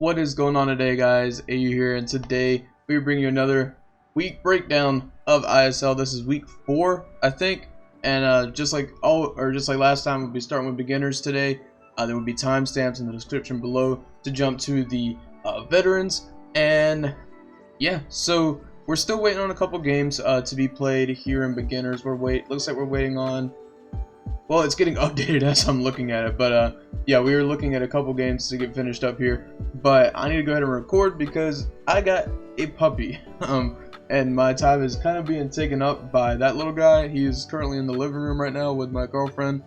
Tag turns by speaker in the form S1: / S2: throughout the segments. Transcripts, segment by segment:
S1: What is going on today, guys? AU here, and today we bring you another week breakdown of ISL. This is week 4, I think, and just like last time, we'll be starting with beginners today. There will be timestamps in the description below to jump to the veterans, and yeah, so we're still waiting on a couple games to be played here in beginners. Looks like we're waiting on. Well, it's getting updated as I'm looking at it, but yeah, we were looking at a couple games to get finished up here, but I need to go ahead and record because I got a puppy, and my time is kind of being taken up by that little guy. He is currently in the living room right now with my girlfriend,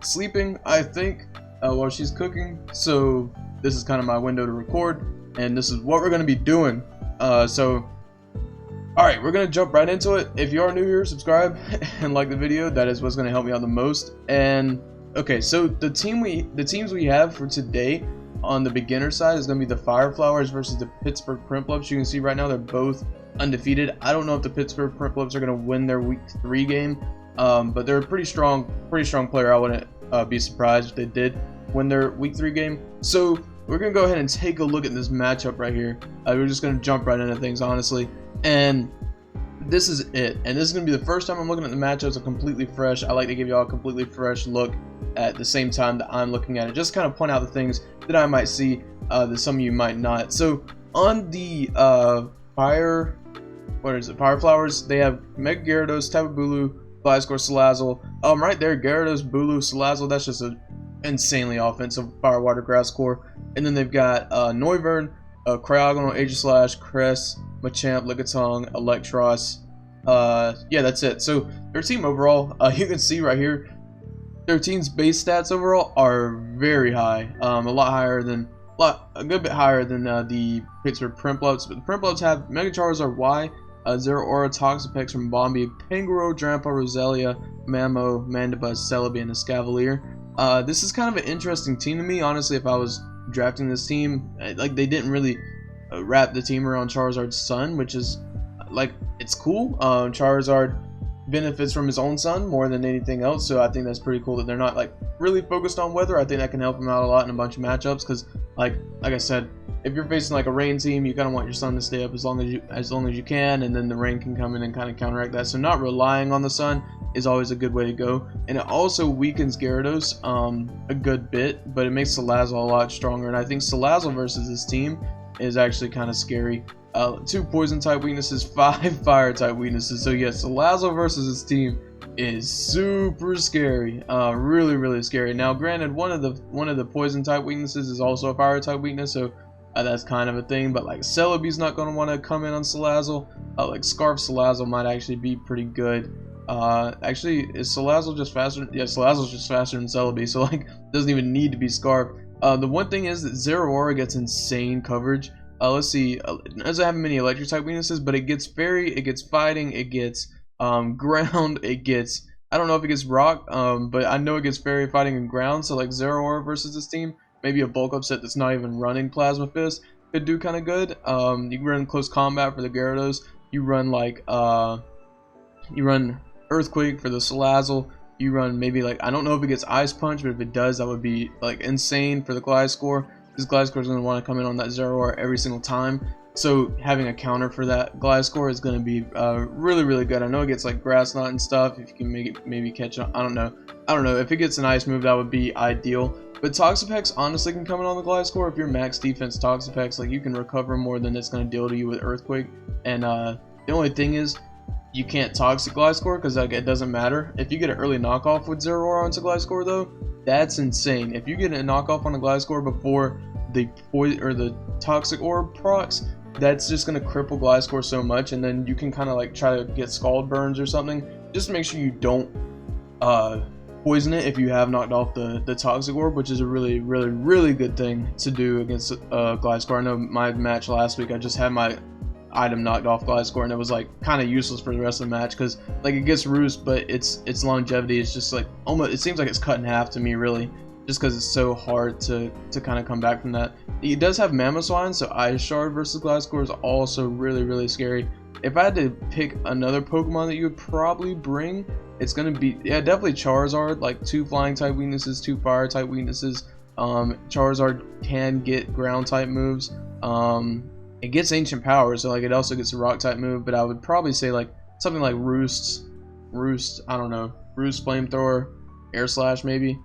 S1: sleeping, I think, while she's cooking. So this is kind of my window to record, and this is what we're going to be doing. Alright, we're going to jump right into it. If you are new here, subscribe and like the video. That is what's going to help me out the most. And okay, so the teams we have for today on the beginner side is going to be the Fireflowers versus the Pittsburgh Primplubs. You can see right now they're both undefeated. I don't know if the Pittsburgh Primplubs are going to win their week 3 game, but they're a pretty strong player. I wouldn't be surprised if they did win their week 3 game. So we're going to go ahead and take a look at this matchup right here. We're just going to jump right into things, honestly. And this is it. And this is going to be the first time I'm looking at the matchups completely fresh. I like to give y'all a completely fresh look at the same time that I'm looking at it. Just kind of point out the things that I might see that some of you might not. So on the Fireflowers, they have Mega Gyarados, Tapu Bulu, Gliscor, Salazzle. Right there, Gyarados, Bulu, Salazzle. That's just an insanely offensive Fire, Water, Grass core. And then they've got Noivern, Cryogonal, Aegislash, Cress, Machamp, Lickitung, Electros. Yeah, that's it. So their team overall, you can see right here, their team's base stats overall are very high. A good bit higher than the Pittsburgh Primplubs. But the Primplubs have Mega Charizard Y, Zeraora, Toxapex from Bombi, Pangoro, Drampa, Roselia, Mamo, Mandibuzz, Celebi, and Escavalier. This is kind of an interesting team to me, honestly. If I was drafting this team, like, they didn't really wrap the team around Charizard's son, which is like, it's cool. Charizard benefits from his own son more than anything else, so I think that's pretty cool that they're not like really focused on weather. I think that can help him out a lot in a bunch of matchups, because like I said, if you're facing like a rain team, you kind of want your sun to stay up as long as you can, and then the rain can come in and kind of counteract that. So not relying on the sun is always a good way to go, and it also weakens Gyarados a good bit, but it makes Salazzle a lot stronger. And I think Salazzle versus this team is actually kind of scary. 2 poison type weaknesses, 5 fire type weaknesses. So yes, Salazzle versus this team is super scary, really scary. Now granted, one of the poison type weaknesses is also a fire type weakness, so that's kind of a thing. But like Celebi's not going to want to come in on Salazzle. Like Scarf Salazzle might actually be pretty good. Actually, is Salazzle just faster? Yeah, Salazzle's just faster than Celebi, so like doesn't even need to be Scarf. The one thing is that Zeraora gets insane coverage. Let's see, it doesn't have many electric type weaknesses, but it gets fairy, it gets fighting, it gets ground, it gets, I don't know if it gets rock, but I know it gets fairy, fighting, and ground. So like Zeraora versus this team, maybe a bulk upset that's not even running Plasma Fist could do kind of good. You can run close combat for the Gyarados. You run like you run Earthquake for the Salazzle. You run maybe like, I don't know if it gets Ice Punch, but if it does, that would be like insane for the Gliscor. This Gliscor is going to want to come in on that Zeraora every single time. So having a counter for that Gliscor is going to be really good. I know it gets like Grass Knot and stuff. If you can maybe catch it, I don't know. If it gets an ice move, that would be ideal. But Toxapex honestly can come in on the Gliscor. If you're max defense Toxapex, like, you can recover more than it's going to deal to you with Earthquake. And the only thing is, you can't Toxic Gliscor because like, it doesn't matter. If you get an early knockoff with Zeraora onto Gliscor though, that's insane. If you get a knockoff on a Gliscor before the Toxic Orb procs, that's just going to cripple Gliscor so much, and then you can kind of like try to get Scald Burns or something. Just make sure you don't poison it if you have knocked off the Toxic Orb, which is a really good thing to do against Gliscor. I know my match last week, I just had my item knocked off Gliscor, and it was like kind of useless for the rest of the match, because like it gets Roost, but its longevity is just like almost, it seems like it's cut in half to me, really, just because it's so hard to kind of come back from that. It does have Mamoswine, so Ice Shard versus Gliscor is also really scary. If I had to pick another Pokemon that you would probably bring, it's gonna be, yeah, definitely Charizard. Like 2 flying type weaknesses, 2 fire type weaknesses. Charizard can get ground type moves. It gets ancient power, so like it also gets a rock type move, but I would probably say like something like Roost, I don't know, Roost, Flamethrower, Air Slash maybe,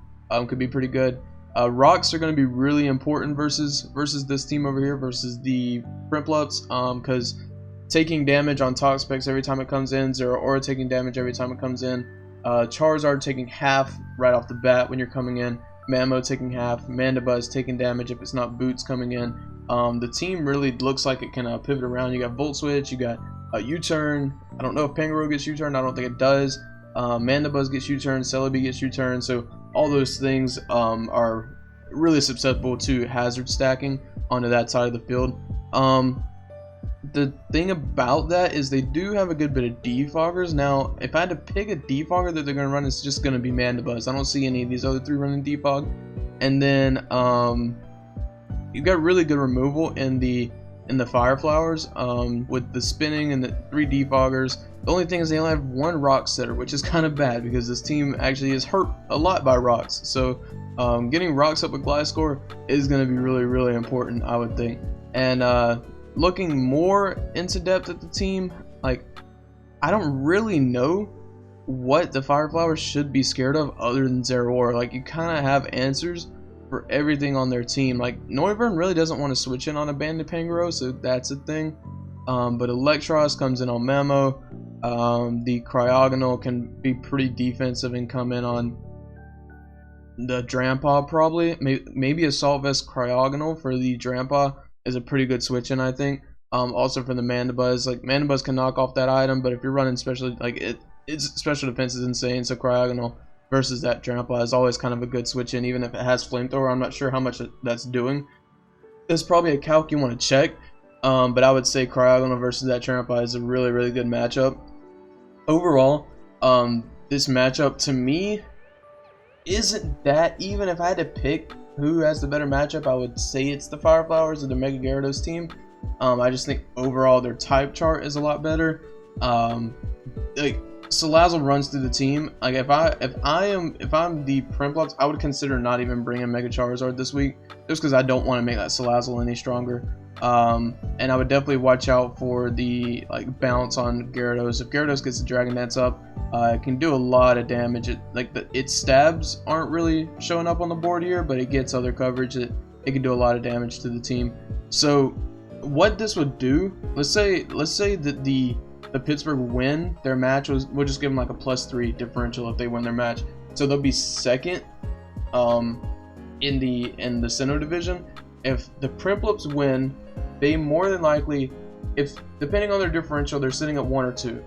S1: could be pretty good. Rocks are going to be really important versus this team over here, versus the Primplups, because taking damage on Toxapex every time it comes in, Zero Aura taking damage every time it comes in, Charizard taking half right off the bat when you're coming in, Mamo taking half, Mandibuzz taking damage if it's not Boots coming in. The team really looks like it can pivot around. You got Volt Switch, you got U-Turn. I don't know if Pangoro gets U-Turn, I don't think it does. Mandibuzz gets U-Turn, Celebi gets U-Turn, so all those things are really susceptible to hazard stacking onto that side of the field. The thing about that is they do have a good bit of defoggers. Now, if I had to pick a defogger that they're going to run, it's just going to be Mandibuzz. I don't see any of these other three running defog. And then you've got really good removal in the Fire Flowers with the spinning and the 3 defoggers. The only thing is they only have 1 rock setter, which is kind of bad because this team actually is hurt a lot by rocks. So getting rocks up with Gliscor is going to be really, really important, I would think. And looking more into depth at the team, like I don't really know what the Fire Flowers should be scared of other than Zero Aura. Like you kind of have answers for everything on their team. Like Noivern really doesn't want to switch in on a Banded Pangoro, so that's a thing. But Electros comes in on Mamo. The Cryogonal can be pretty defensive and come in on the Drampa probably. Maybe Assault Vest Cryogonal for the Drampa is a pretty good switch in, I think. Also for the Mandibuzz, like Mandibuzz can knock off that item, but if you're running special, like its special defense is insane, so Cryogonal versus that Drampa is always kind of a good switch in, even if it has Flamethrower. I'm not sure how much that's doing. There's probably a calc you want to check, but I would say Cryogonal versus that Drampa is a really, really good matchup. Overall, this matchup to me isn't that even. If I had to pick who has the better matchup, I would say it's the Fire Flowers or the Mega Gyarados team. I just think overall their type chart is a lot better. Like Salazzle runs through the team. Like if I'm the Primplups, I would consider not even bringing Mega Charizard this week, just because I don't want to make that Salazzle any stronger. And I would definitely watch out for the bounce on Gyarados. If Gyarados gets the Dragon Dance up, it can do a lot of damage. Its stabs aren't really showing up on the board here, but it gets other coverage. It can do a lot of damage to the team. So what this would do, let's say that the Pittsburgh win their match, we'll just give them like a +3 differential if they win their match. So they'll be second in the Sinnoh division. If the Primplups win, they more than likely, if depending on their differential, they're sitting at 1 or 2.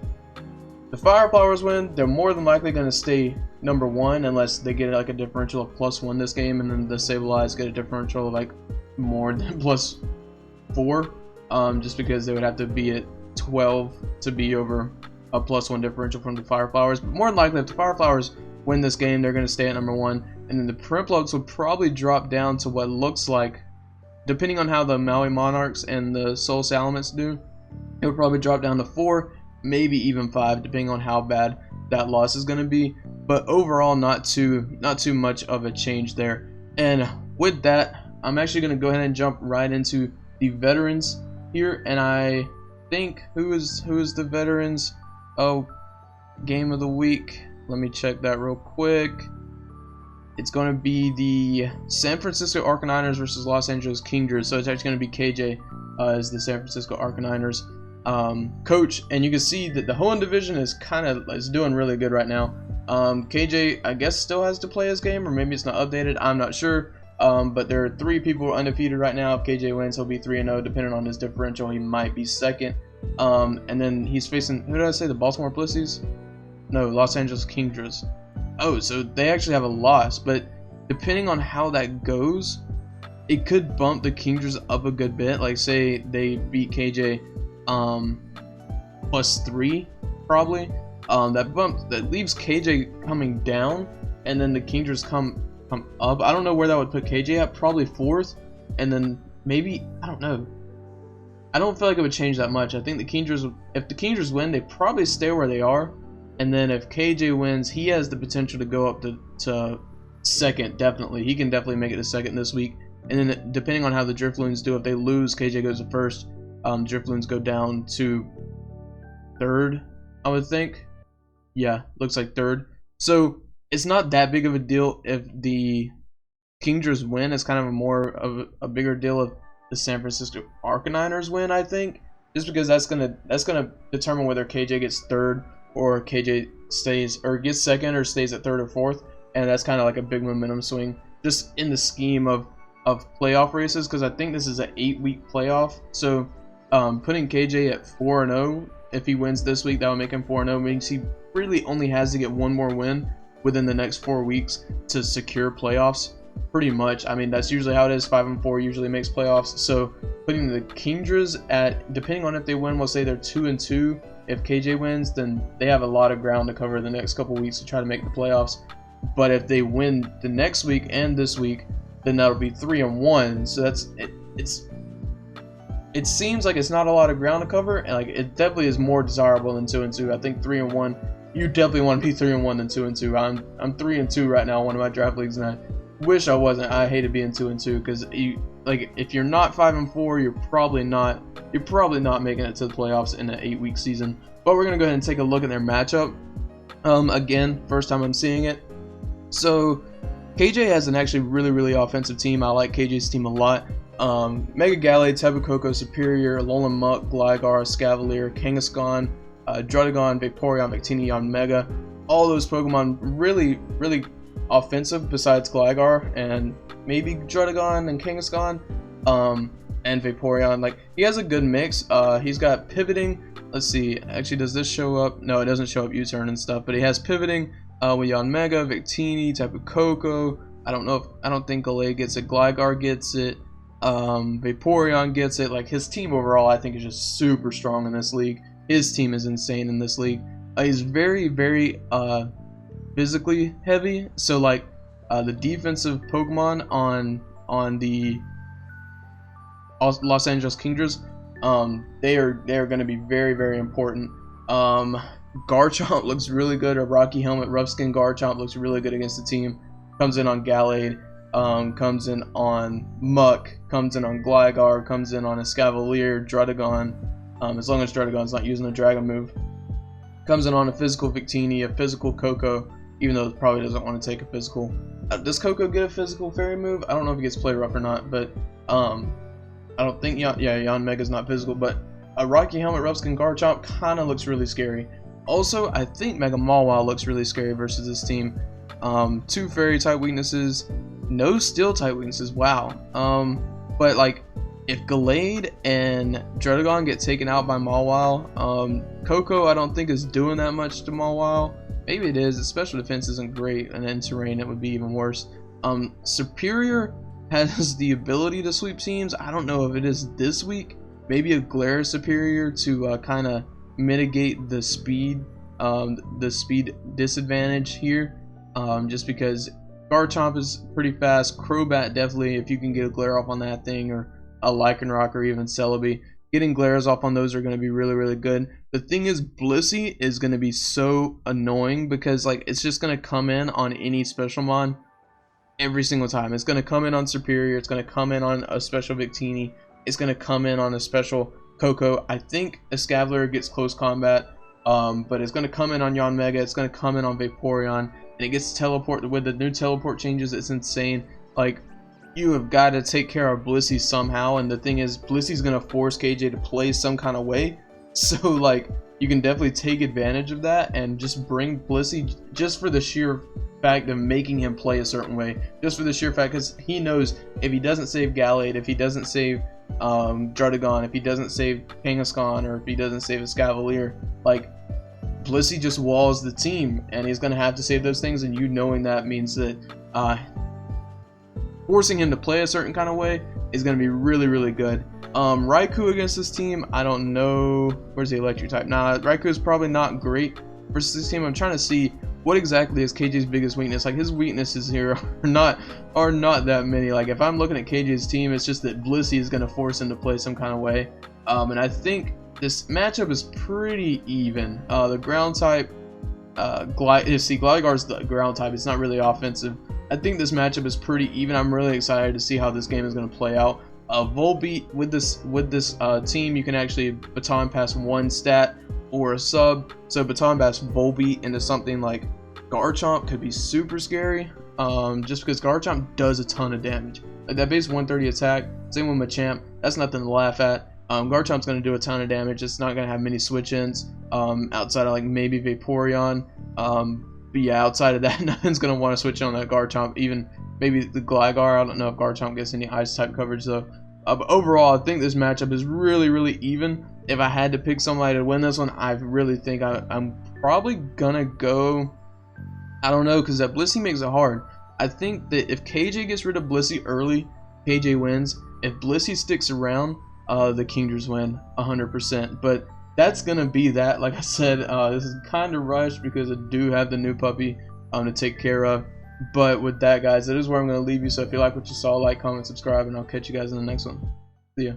S1: The Fire Flowers win, they're more than likely going to stay number 1 unless they get like a differential of +1 this game, and then the Sableyes get a differential of like more than +4, just because they would have to be at 12 to be over a +1 differential from the Fire Flowers. But more than likely, if the Fire Flowers win this game, they're going to stay at number 1, and then the Primplups would probably drop down to what looks like, depending on how the Maui Monarchs and the Soul Salamence do, it would probably drop down to 4, maybe even 5, depending on how bad that loss is going to be. But overall, not too much of a change there. And with that, I'm actually going to go ahead and jump right into the veterans here. And I think who is the veterans? Oh, game of the week. Let me check that real quick. It's going to be the San Francisco Arcaniners versus Los Angeles Kingdras. So it's actually going to be KJ as the San Francisco Arcaniners coach. And you can see that the Hoenn division is doing really good right now. KJ, I guess, still has to play his game, or maybe it's not updated. I'm not sure. But there are 3 people undefeated right now. If KJ wins, he'll be 3-0. Depending on his differential, he might be second. And then he's facing, who did I say, the Baltimore Blissies? No, Los Angeles Kingdras. Oh, so they actually have a loss, but depending on how that goes, it could bump the Kingdras up a good bit. Like, say they beat KJ +3, probably. That leaves KJ coming down, and then the Kingdras come up. I don't know where that would put KJ at. Probably 4th, and then maybe, I don't know. I don't feel like it would change that much. I think the Kingdras, if the Kingdras win, they probably stay where they are. And then if KJ wins, he has the potential to go up to second, definitely. He can definitely make it to second this week. And then depending on how the Drifloons do, if they lose, KJ goes to first. Drifloons go down to third, I would think. Yeah, looks like third. So it's not that big of a deal if the Kingdras win. It's kind of a bigger deal if the San Francisco Arcaniners win, I think. Just because that's gonna determine whether KJ gets third or KJ stays or gets second or stays at third or fourth. And that's kind of like a big momentum swing just in the scheme of playoff races, because I think this is an 8-week playoff. So putting KJ at 4-0, if he wins this week, that would make him 4-0. Means he really only has to get one more win within the next 4 weeks to secure playoffs. Pretty much. I mean, that's usually how it is. 5-4 usually makes playoffs. So putting the Kingdras at, depending on if they win, we'll say they're 2-2. If KJ wins, then they have a lot of ground to cover the next couple weeks to try to make the playoffs. But if they win the next week and this week, then that'll be 3-1. So that's it seems like it's not a lot of ground to cover, and like it definitely is more desirable than 2-2. I think 3-1, you definitely want to be 3-1 than 2-2. I'm 3-2 right now in one of my draft leagues, and I wish I wasn't. I hated being 2-2 because if you're not 5-4, you're probably not making it to the playoffs in an 8-week season. But we're gonna go ahead and take a look at their matchup. Again, first time I'm seeing it. So KJ has an actually really offensive team. I like KJ's team a lot. Mega Gallade, Tapu Koko, Superior, Alolan Muck, Gligar, Scavalier, Kangaskhan, Druddigon, Vaporeon, Victini, Yanmega. All those Pokemon really offensive besides Gligar and maybe Druddigon and Kangaskhan, and Vaporeon. Like, he has a good mix. He's got pivoting. Let's see, actually, does this show up? No, it doesn't show up U-turn and stuff, but he has pivoting with Yanmega, Victini, Tapu Koko. I don't think Gallade gets it. Gligar gets it. Vaporeon gets it. Like, his team overall, I think, is just super strong in this league. His team is insane in this league. He's very physically heavy. So like the defensive Pokemon on the Los Angeles Kingdras, they are going to be very important. Garchomp looks really good. A Rocky Helmet Rough Skin Garchomp looks really good against the team. Comes in on Gallade, comes in on Muck, comes in on Gligar, comes in on a Scavalier, Druddigon, as long as Druddigon's not using a Dragon move. Comes in on a physical Victini, a physical Koko, even though it probably doesn't want to take a physical. Does Koko get a physical fairy move? I don't know if he gets Play Rough or not, but I don't think Yanmega's not physical, but a Rocky Helmet Rough Skin Garchomp kind of looks really scary. Also, I think Mega Mawile looks really scary versus this team. 2 fairy type weaknesses, no steel type weaknesses. Wow. But like, if Gallade and Druddigon get taken out by Mawile, Koko I don't think is doing that much to Mawile. Maybe it is. Its special defense isn't great, and in terrain it would be even worse. Superior has the ability to sweep teams. I don't know if it is this week. Maybe a Glare Superior to kind of mitigate the speed disadvantage here. Just because Garchomp is pretty fast. Crobat definitely, if you can get a Glare off on that thing, or a Lycanroc, or even Celebi. Getting Glares off on those are going to be really good. The thing is, Blissey is going to be so annoying because like it's just going to come in on any special mon every single time. It's going to come in on Superior. It's going to come in on a special Victini. It's going to come in on a special Koko. I think Escavalier gets close combat, but it's going to come in on Yanmega. It's going to come in on Vaporeon, and it gets teleport. With the new teleport changes, it's insane. Like, you have got to take care of Blissey somehow, and the thing is, Blissey's going to force KJ to play some kind of way. So like, you can definitely take advantage of that and just bring Blissey just for the sheer fact of making him play a certain way. Just for the sheer fact, because he knows if he doesn't save Gallade, if he doesn't save Druddigon, if he doesn't save Kangaskhan, or if he doesn't save Escavalier, like, Blissey just walls the team, and he's going to have to save those things, and you knowing that means that forcing him to play a certain kind of way is going to be really good. Raikou against this team, I don't know. Where's the electric type? Nah, Raikou is probably not great versus this team. I'm trying to see what exactly is KJ's biggest weakness. Like, his weaknesses here are not that many. Like, if I'm looking at KJ's team, it's just that Blissey is going to force him to play some kind of way. And I think this matchup is pretty even. The ground type, Gligar's the ground type. It's not really offensive. I think this matchup is pretty even. I'm really excited to see how this game is going to play out. Volbeat with this team, you can actually baton pass one stat or a sub. So baton pass Volbeat into something like Garchomp could be super scary. Just because Garchomp does a ton of damage. Like that base 130 attack, same with Machamp, that's nothing to laugh at. Garchomp's going to do a ton of damage. It's not going to have many switch-ins outside of like maybe Vaporeon. But yeah, outside of that, nothing's going to want to switch on that Garchomp. Even maybe the Gligar. I don't know if Garchomp gets any Ice-type coverage though. But overall, I think this matchup is really, really even. If I had to pick somebody to win this one, I really think I'm probably going to go... I don't know, because that Blissey makes it hard. I think that if KJ gets rid of Blissey early, KJ wins. If Blissey sticks around, the Kingdras win 100%. But that's gonna be that. Like I said, this is kind of rushed because I do have the new puppy to take care of. But with that, guys, that is where I'm gonna leave you. So if you like what you saw, like, comment, subscribe, and I'll catch you guys in the next one. See ya.